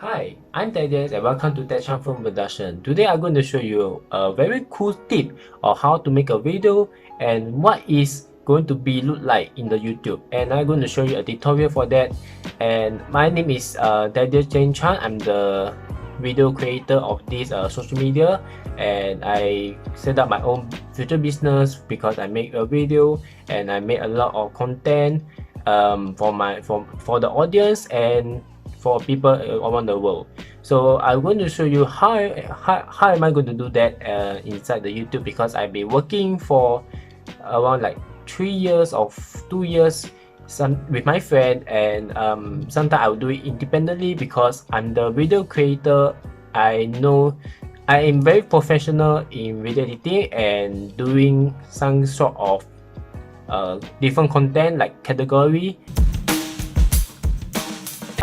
Hi, I'm Thedeus and welcome to ThedChan Production. Today I'm going to show you a very cool tip of how to make a video and what is going to be look like in the YouTube. And I'm going to show you a tutorial for that. And my name is ThedChan. I'm the video creator of this social media, and I set up my own future business because I make a video and I make a lot of content for the audience and for people around the world. So I'm going to show you how am I going to do that inside the YouTube, because I've been working for around like 3 years or 2 years with my friend, and sometimes I'll do it independently because I'm the video creator. I know I am very professional in video editing and doing some sort of different content like category.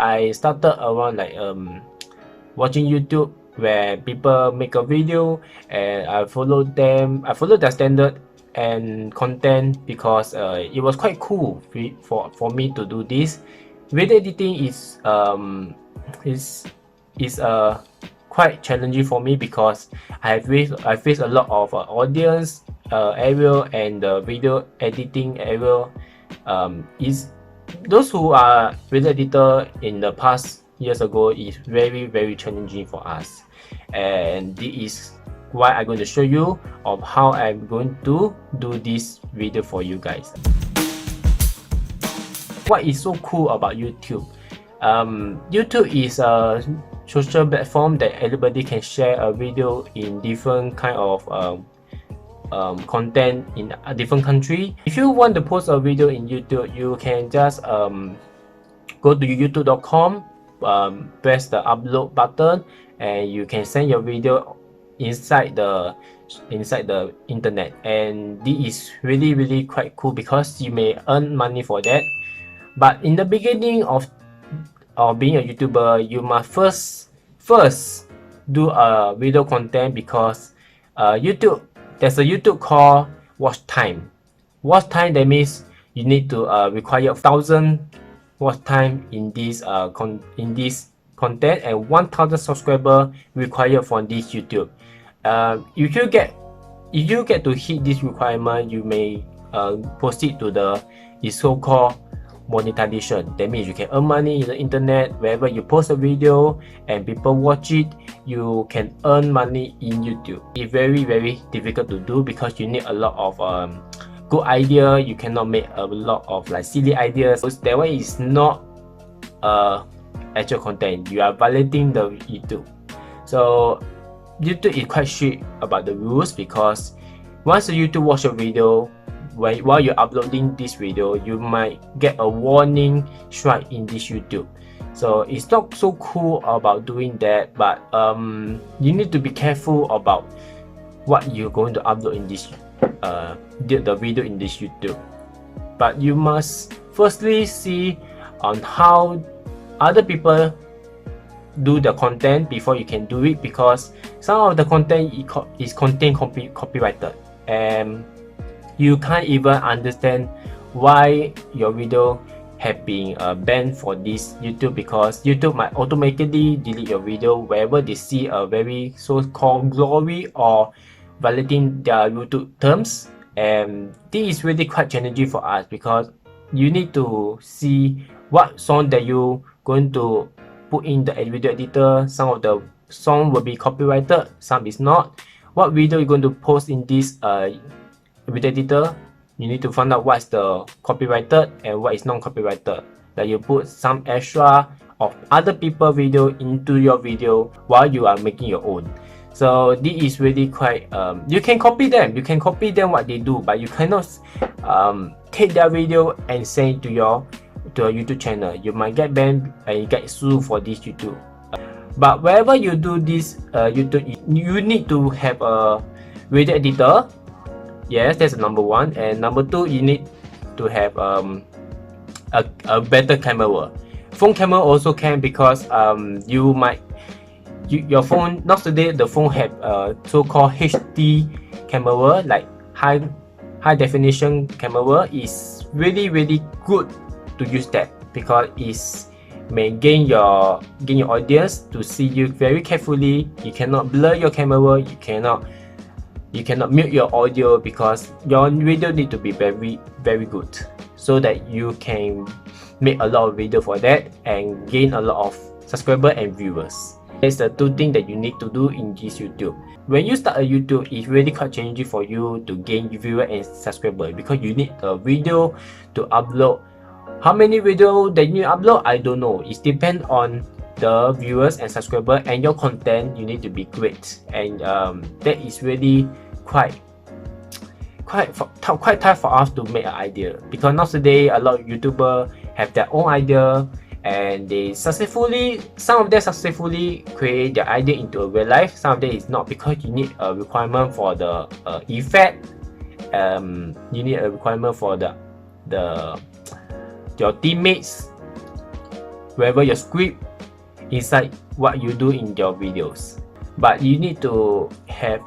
I started around like watching YouTube where people make a video, and I follow them. I follow their standard and content because it was quite cool for me to do this. Video editing is quite challenging for me because I face a lot of audience area, and the video editing area is those who are video editor in the past years ago is very challenging for us. And this is why I'm going to show you of how I'm going to do this video for you guys. What is so cool about YouTube? YouTube is a social platform that everybody can share a video in different kind of content in a different country. If you want to post a video in YouTube, you can just go to youtube.com, press the upload button, and you can send your video inside the internet. And this is really quite cool because you may earn money for that. But in the beginning of being a YouTuber, you must first do a video content, because there's a YouTube called watch time. Watch time, that means you need to require 1,000 watch time in this content, and 1,000 subscriber required from this YouTube. If you get to hit this requirement, you may proceed to the so-called monetization. That means you can earn money in the internet. Wherever you post a video and people watch it, you can earn money in YouTube. It's very difficult to do because you need a lot of good idea. You cannot make a lot of like silly ideas. That one is not actual content. You are violating the YouTube. So YouTube is quite strict about the rules, because once the YouTube watch your video, while you're uploading this video, you might get a warning strike in this YouTube. So it's not so cool about doing that, but you need to be careful about what you're going to upload in this the video in this YouTube. But you must firstly see on how other people do the content before you can do it, because some of the content is content copyrighted, and you can't even understand why your video have been banned for this YouTube, because YouTube might automatically delete your video wherever they see a very so-called glory or violating their YouTube terms. And this is really quite challenging for us, because you need to see what song that you going to put in the video editor. Some of the song will be copyrighted, some is not. What video you're going to post in this video editor, you need to find out what's the copyrighted and what is non-copyrighted. That you put some extra of other people's video into your video while you are making your own. So this is really quite you can copy them what they do, but you cannot take their video and send it to your YouTube channel. You might get banned and get sued for this YouTube. But wherever you do this YouTube, you need to have a video editor. Yes, that's number one. And number two, you need to have a better camera. Phone camera also can, because your phone nowadays, the phone have so-called HD camera, like high definition camera is really good to use that, because may gain your audience to see you very carefully. You cannot blur your camera, you cannot mute your audio, because your video need to be very good, so that you can make a lot of video for that and gain a lot of subscribers and viewers. That's the two things that you need to do in this YouTube. When you start a YouTube, it's really quite challenging for you to gain viewers and subscribers, because you need a video to upload. How many videos that you upload, I don't know. It depends on the viewers and subscribers, and your content you need to be great. And that is really quite tough for us to make an idea, because nowadays a lot of YouTubers have their own idea, and they successfully, some of them successfully create their idea into a real life. Some of them is not, because you need a requirement for the effect. You need a requirement for your teammates, wherever your script inside what you do in your videos. But you need to have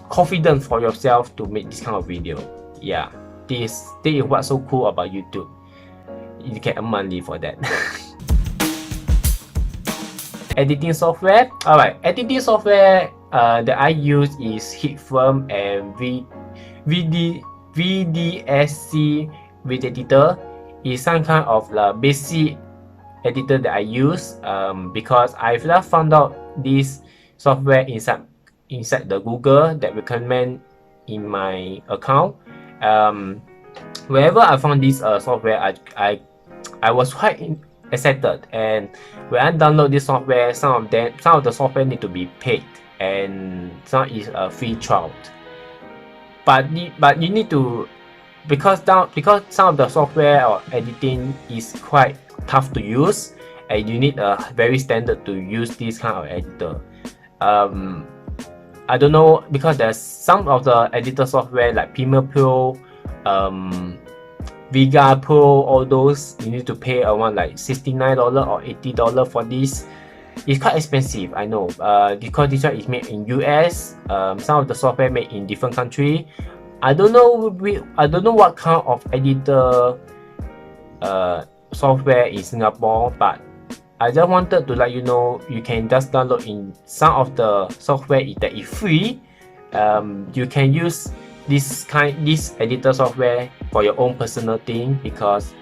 confidence for yourself to make this kind of video. Yeah, this is what's so cool about YouTube. You can earn money for that. Editing software. Alright, editing software that I use is Hitfilm and VDSC Video Editor. Is some kind of the basic editor that I use, because I've just found out this software inside the Google that recommend in my account. Wherever I found this software, I was quite excited, and when I download this software, some of the software need to be paid, and some is a free trial. But you need to, because some of the software or editing is quite tough to use, and you need a very standard to use this kind of editor. I don't know, because there's some of the editor software like Premiere Pro, Vega Pro, all those you need to pay around like $69 or $80 for this. It's quite expensive, I know, because this one is made in US. Some of the software made in different country. I don't know what kind of editor software in Singapore, but I just wanted to let you know you can just download in some of the software that is free. You can use this editor software for your own personal thing, because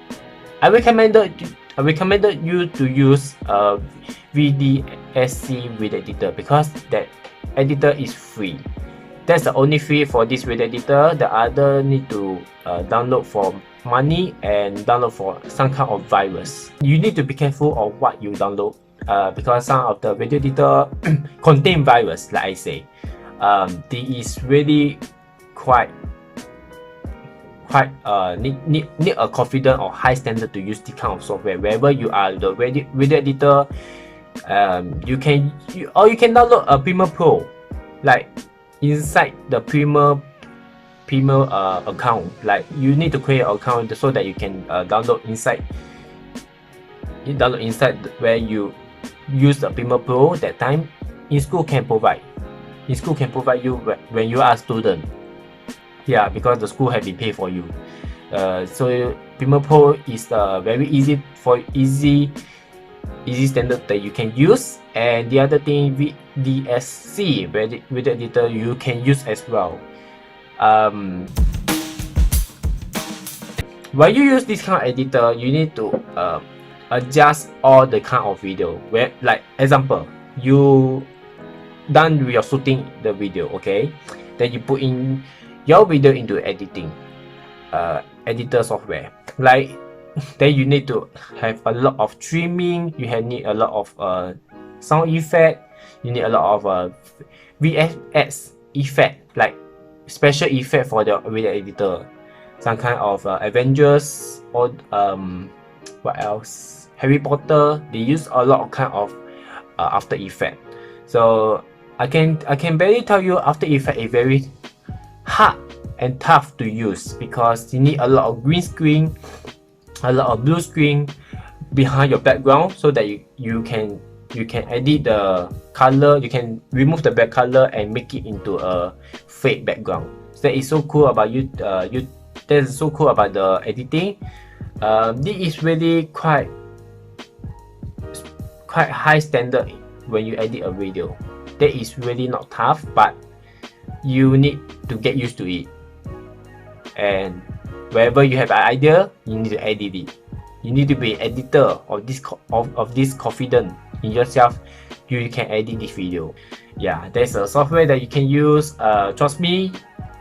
I recommended you to use VDSC Video Editor, because that editor is free. That's the only fee for this video editor. The other need to download for money and download for some kind of virus. You need to be careful of what you download, because some of the video editor contain virus, like I say. This is really quite need a confident or high standard to use this kind of software. Wherever you are the video editor, you can download a Premiere Pro, like inside the Premiere account. Like you need to create an account so that you can download inside where you use the Premiere Pro. That time in school can provide you when you are a student. Yeah, because the school have been paid for you. So Premiere Pro is very easy standard that you can use. And the other thing, VDSC video editor, you can use as well. When you use this kind of editor, you need to adjust all the kind of video. Where, like example, you done with your shooting the video, okay? Then you put in your video into editing editor software. Like then you need to have a lot of trimming. You need a lot of sound effect. You need a lot of VFX effect, like special effect for the video editor. Some kind of Avengers or what else? Harry Potter. They use a lot of kind of After Effect. So I can barely tell you After Effect is very hard and tough to use, because you need a lot of green screen, a lot of blue screen behind your background, so that you can edit the color. You can remove the back color and make it into a fake background. So that is so cool about that is so cool about the editing. This is really quite quite high standard when you edit a video. That is really not tough, but you need to get used to it. And wherever you have an idea, you need to edit it. You need to be an editor of this confident in yourself. You can edit this video. Yeah, there's a software that you can use. Trust me,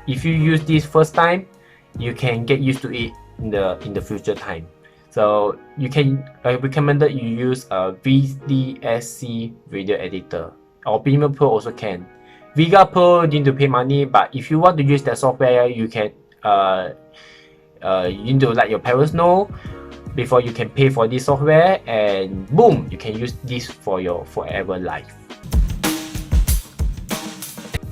if you use this first time, you can get used to it in the future time. So you can, I recommend that you use a VDSC video editor, or Premiere Pro also can. Vega Pro need to pay money, but if you want to use that software, you can you need to let your parents know before you can pay for this software, and boom, you can use this for your forever life.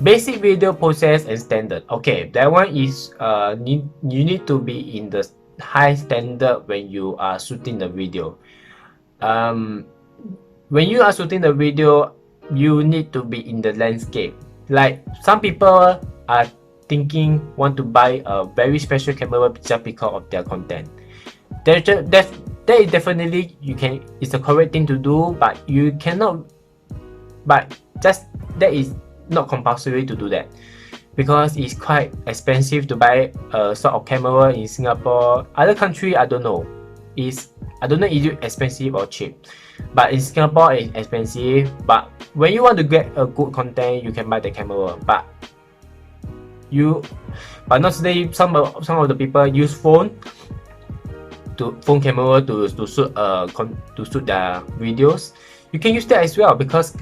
Basic video process and standard. Okay, that one is you need to be in the high standard when you are shooting the video. When you are shooting the video, you need to be in the landscape. Like some people are thinking want to buy a very special camera just because of their content. That is definitely it's the correct thing to do, but you cannot. But just that is not compulsory to do that, because it's quite expensive to buy a sort of camera in Singapore. Other country, I don't know. I don't know if it's expensive or cheap, but in Singapore it's expensive. But when you want to get a good content, you can buy the camera. But not today. Some of the people use phone camera to shoot their videos. You can use that as well, because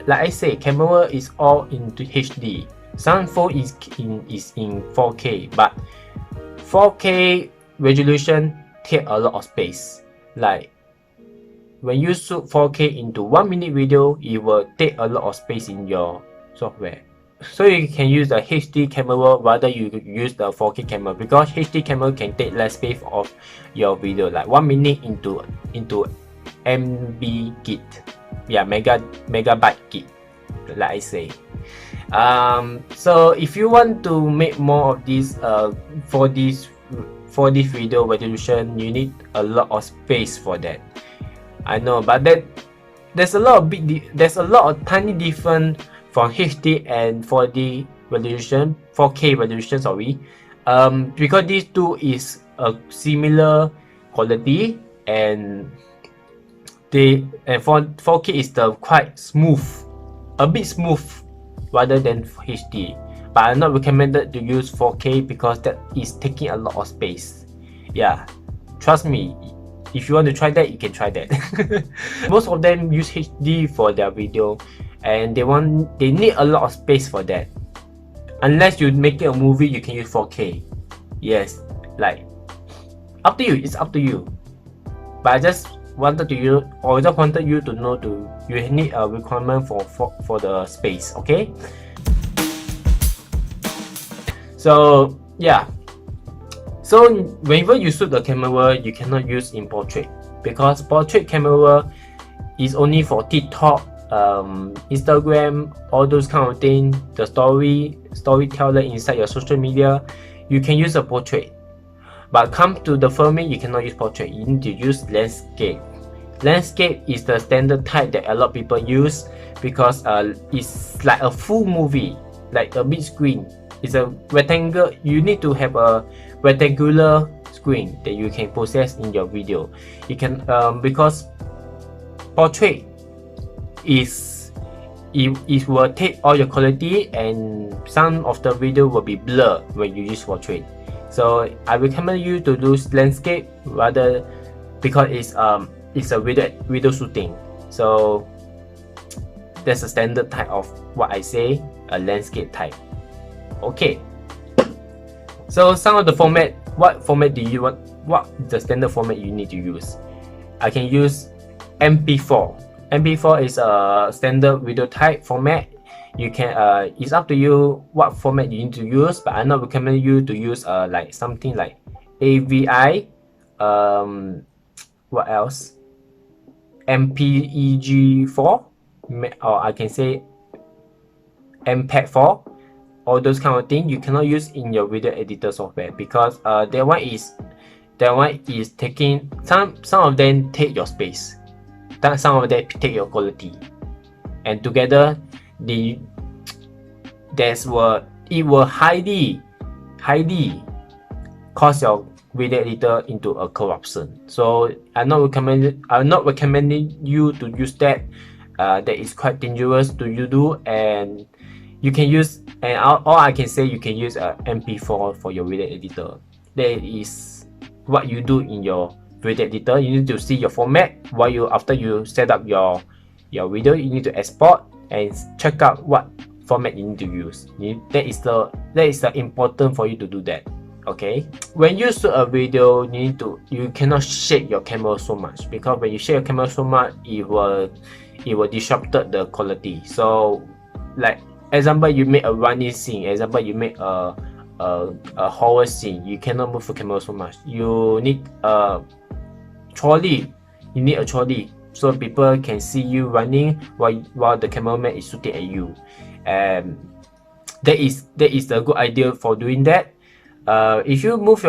like I say, camera is all into HD. Some phone is in 4K, but 4K resolution take a lot of space. Like when you shoot 4K into 1 minute video, it will take a lot of space in your software. So you can use the HD camera rather you use the 4K camera, because HD camera can take less space of your video, like 1 minute into MB gig, yeah, megabyte gig, like I say. So if you want to make more of this for this video resolution, you need a lot of space for that. I know, but there's a lot of tiny difference from HD and 4D resolution, 4K resolution, sorry. Because these two is a similar quality, and 4K is the quite smooth, a bit smooth rather than HD. But I'm not recommended to use 4K because that is taking a lot of space. Yeah, trust me. If you want to try that, you can try that. Most of them use HD for their video, and they need a lot of space for that. Unless you make it a movie, you can use 4K. Yes, like up to you. It's up to you. But I just wanted you to know you need a requirement for the space. Okay. So yeah. So whenever you shoot the camera, you cannot use in portrait, because portrait camera is only for TikTok, Instagram, all those kind of things. The storyteller inside your social media, you can use a portrait. But come to the filming, you cannot use portrait. You need to use landscape. Landscape is the standard type that a lot of people use, because it's like a full movie, like a big screen. It's a rectangle. You need to have a rectangular screen that you can process in your video. You can because portrait it will take all your quality, and some of the video will be blurred when you use portrait. So I recommend you to use landscape rather, because it's a video shooting. So that's a standard type of what I say, a landscape type. Okay. So some of the format, what format do you want? What the standard format you need to use? I can use MP4. MP4 is a standard video type format. You can it's up to you what format you need to use, but I not recommend you to use like something like AVI, what else? MPEG4, or I can say MPEG4. All those kind of things you cannot use in your video editor software, because that one is taking some of them take your space. some of them take your quality, and together it will highly cause your video editor into a corruption. So I'm not recommending you to use that. That is quite dangerous to you do, and you can use, and all I can say, you can use a MP4 for your video editor. That is what you do in your video editor. You need to see your format after you set up your video. You need to export and check out what format you need to use. That is the important for you to do that. Okay, when you shoot a video, you cannot shake your camera so much, because when you shake your camera so much, it will disrupt the quality. So, like example, you make a running scene. Example, you make a horror scene. You cannot move the camera so much. You need a trolley. You need a trolley so people can see you running while the cameraman is shooting at you. And that is the good idea for doing that. If you move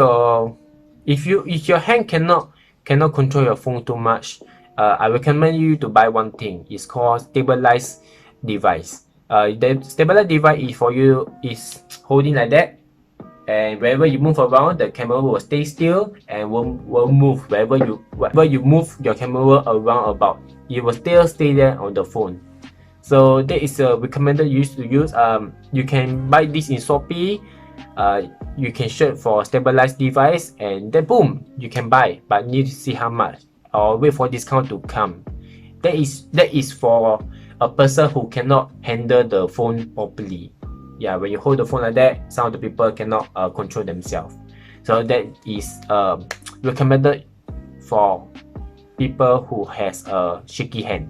if your hand cannot control your phone too much, I recommend you to buy one thing. It's called stabilized device. The stabilized device is holding like that, and wherever you move around, the camera will stay still and will move wherever you move your camera around about. It will still stay there on the phone. So that is a recommended use to use. You can buy this in Shopee. You can search for stabilized device, and then boom, you can buy, but need to see how much or wait for discount to come. That is for a person who cannot handle the phone properly. Yeah, when you hold the phone like that, some of the people cannot control themselves. So that is recommended for people who has a shaky hand.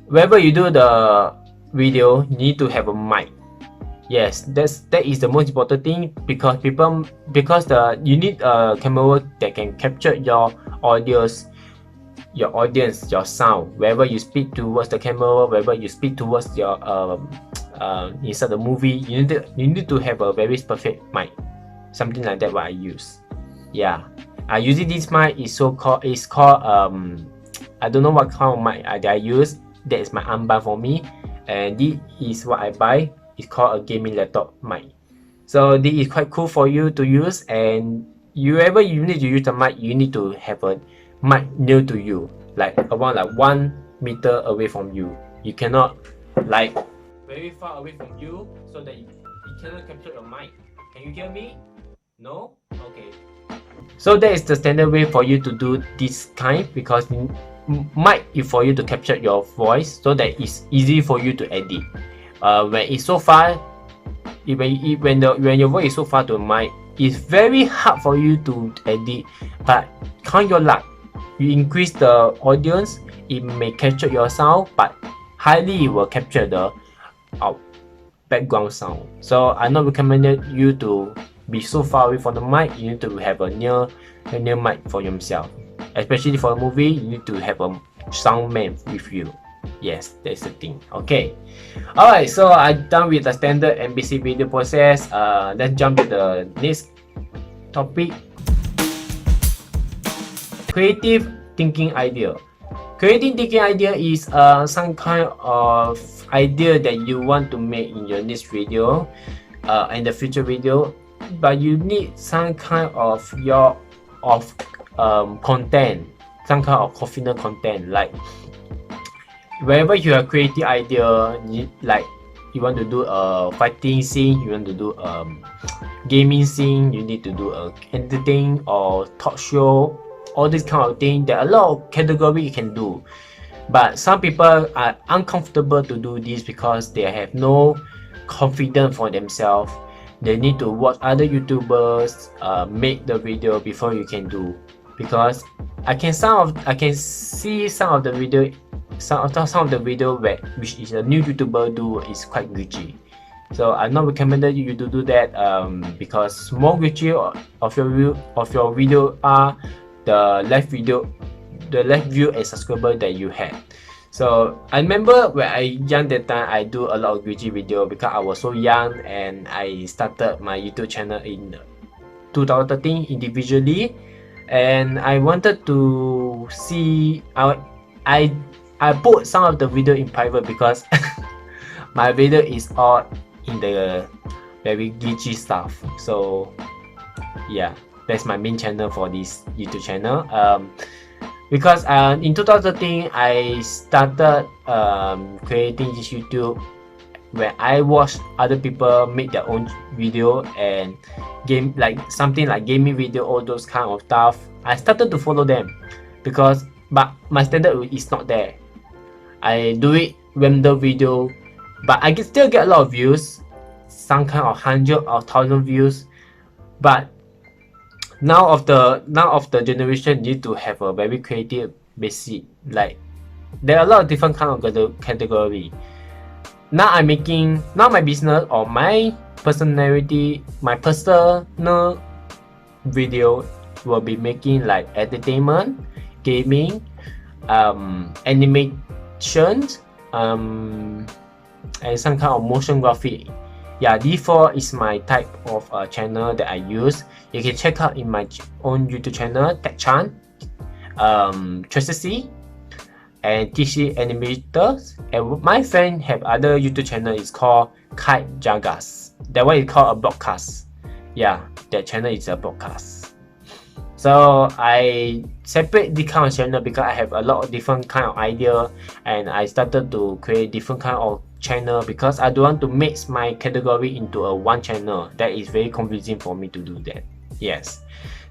Whenever you do the video, you need to have a mic. Yes, that is the most important thing, because you need a camera that can capture your audience, your sound. Wherever you speak towards the camera, wherever you speak towards your inside the movie, you need to have a very perfect mic. Something like that what I use. Yeah, using this mic is called I don't know what kind of mic I use. That is my armband for me, and this is what I buy. It's called a gaming laptop mic. So this is quite cool for you to use, and wherever you need to use the mic, you need to have a mic near to you, like around 1 meter away from you. You cannot like very far away from you, so that it cannot capture your mic. Can you hear me? No? Okay. So that is the standard way for you to do this kind, because mic is for you to capture your voice, so that it's easy for you to edit. When it's so far, when your voice is so far to the mic, it's very hard for you to edit. But count your luck. You increase the audience, it may capture your sound, but highly it will capture the background sound. So I not recommended you to be so far away from the mic. You need to have a near mic for yourself. Especially for a movie, you need to have a sound man with you. Yes, that's the thing. Okay, alright, so I'm done with the standard and basic video process. Let's jump to the next topic. Creative thinking idea. Creative thinking idea is some kind of idea that you want to make in your next video and the future video, but you need some kind of content, some kind of confident content. Like wherever you have creative idea, like you want to do a fighting scene, you want to do a gaming scene, you need to do a entertaining or talk show, all this kind of thing. There are a lot of categories you can do, but some people are uncomfortable to do this because they have no confidence for themselves. They need to watch other YouTubers make the video before you can do, because I can see some of the video which is a new YouTuber do is quite glitchy. So I'm not recommended you to do that, because more glitchy of your video are the left view and subscriber that you had. So I remember when I young that time, I do a lot of glitchy video because I was so young, and I started my YouTube channel in 2013 individually, and I wanted to see I put some of the video in private because my video is all in the very glitchy stuff. So yeah, that's my main channel for this YouTube channel. Because in 2013 I started creating this YouTube when I watched other people make their own video and game, like something like gaming video, all those kind of stuff. I started to follow them but my standard is not there. I do it random video, but I can still get a lot of views, some kind of 100 or 1,000 views. But now of the generation need to have a very creative basic. Like there are a lot of different kind of category. Now my business or my personality, my personal video will be making like entertainment, gaming, animations, and some kind of motion graphic. Yeah, these four is my type of channel that I use. You can check out in my own YouTube channel, ThedChan, Tracy, and TC Animators. And my friend have other YouTube channel is called Kite Jagas. That one is called a broadcast. Yeah, that channel is a broadcast. So I separate the kind of channel because I have a lot of different kind of idea, and I started to create different kind of channel because I don't want to mix my category into a one channel. That is very confusing for me to do that. Yes.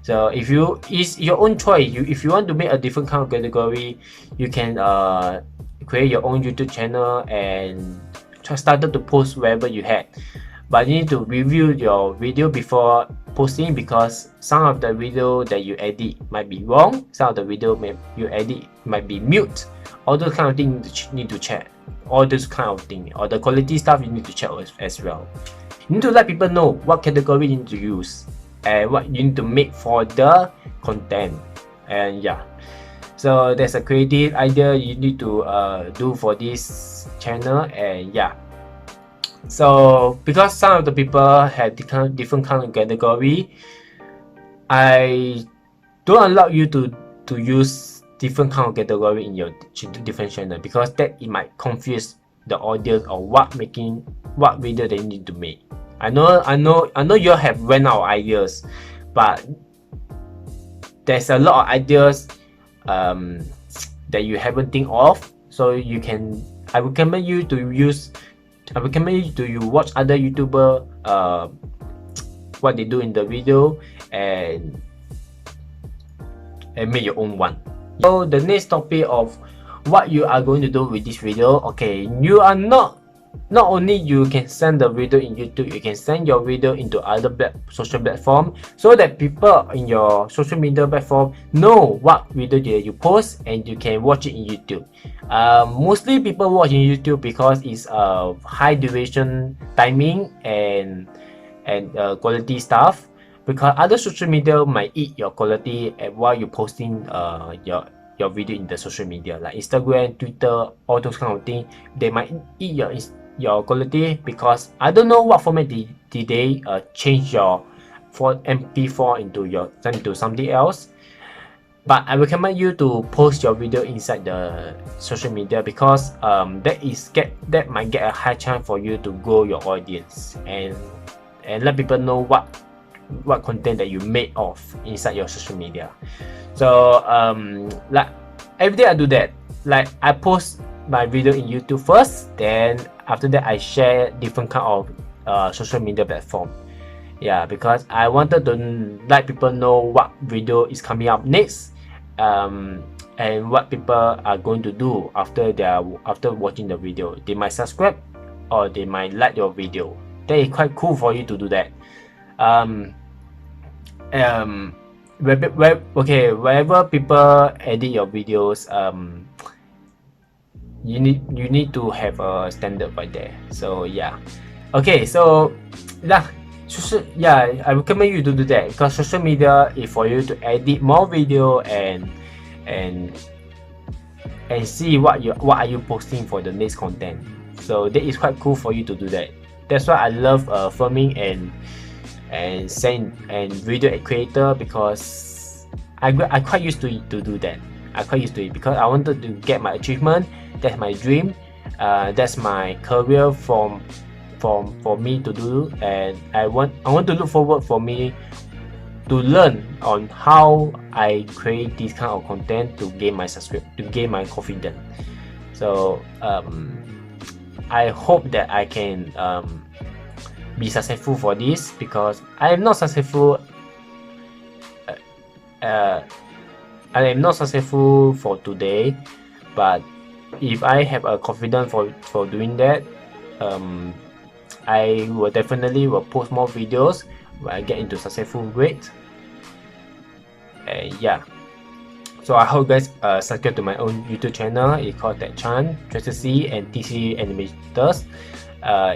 So it's your own choice. If you want to make a different kind of category, you can create your own YouTube channel and started to post wherever you had. But you need to review your video before posting because some of the video that you edit might be wrong. Some of the video you edit might be mute. All those kind of things you need to check. All those kind of things, or the quality stuff you need to check as well. You need to let people know what category you need to use and what you need to make for the content. And yeah, so there's a creative idea you need to do for this channel. And yeah, so because some of the people have different kind of category, I don't allow you to use different kind of category in your different channel because that it might confuse the audience or what video they need to make. I know you have run out of ideas, but there's a lot of ideas that you haven't think of. So I recommend you to watch other YouTuber what they do in the video and make your own one. So the next topic of what you are going to do with this video. Okay, you are not only you can send the video in YouTube, you can send your video into other social platform so that people in your social media platform know what video you post and you can watch it in YouTube. Mostly people watch in YouTube because it's high duration timing and quality stuff, because other social media might eat your quality while you're posting your video in the social media like Instagram, Twitter, all those kind of things. They might eat your quality because I don't know what format did they change your MP4 into something else. But I recommend you to post your video inside the social media because that might get a high chance for you to grow your audience and let people know what content that you made of inside your social media. So like every day I do that. Like I post my video in YouTube first, then after that I share different kind of social media platform. Yeah, because I wanted to let people know what video is coming up next, and what people are going to do after watching the video. They might subscribe or they might like your video. That is quite cool for you to do that. Wherever people edit your videos, you need to have a standard right there. So yeah, okay, so I recommend you to do that because social media is for you to edit more video and see what are you posting for the next content. So that is quite cool for you to do that. That's why I love filming and video creator, because I quite used to do that. I quite used to it because I wanted to get my achievement. That's my dream. That's my career for me to do, and I want to look forward for me to learn on how I create this kind of content to gain my confidence. So I hope that I can be successful for this, because I am not successful. I am not successful for today, but if I have a confidence for doing that, I will definitely post more videos when I get into successful rate. And yeah, so I hope you guys subscribe to my own YouTube channel. It's called ThedChan, Strategy and TC Animators.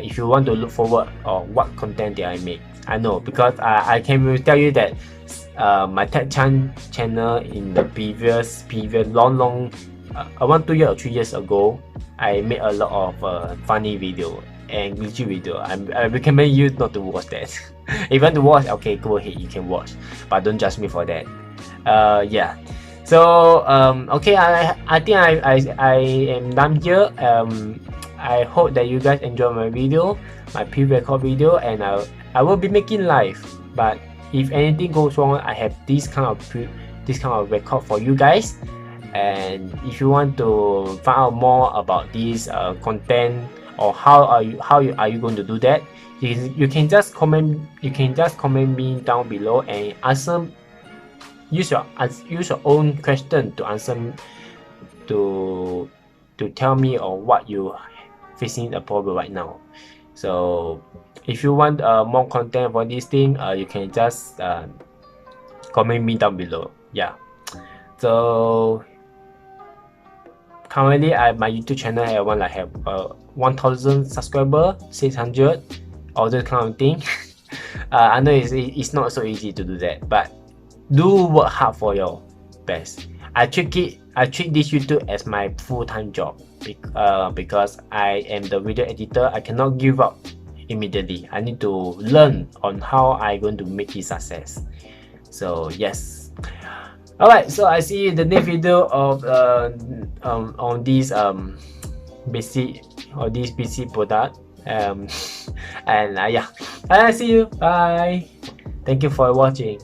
If you want to look forward on what content that I make, I know, because I can tell you that my ThedChan channel in the previous long 1, 2 years or 3 years ago, I made a lot of funny video and glitchy video. I recommend you not to watch that. If you want to watch, okay, go ahead, you can watch, but don't judge me for that. Yeah, so okay, I think I am done here. I hope that you guys enjoy my video, my pre-record video, and I will be making live. But if anything goes wrong, I have this kind of record for you guys. And if you want to find out more about this content, or how are you going to do that, you can just comment me down below and answer. Use your own question to answer, to tell me on what you facing a problem right now. So if you want more content for this thing, you can just comment me down below. Yeah, so currently my YouTube channel have 1000 subscriber, 600, all this kind of thing. I know it's not so easy to do that, but do work hard for your best. I treat this YouTube as my full-time job, because I am the video editor. I cannot give up immediately. I need to learn on how I'm going to make it success. So yes. Alright, so I see you in the next video of on this basic product. And yeah, I see you. Bye. Thank you for watching.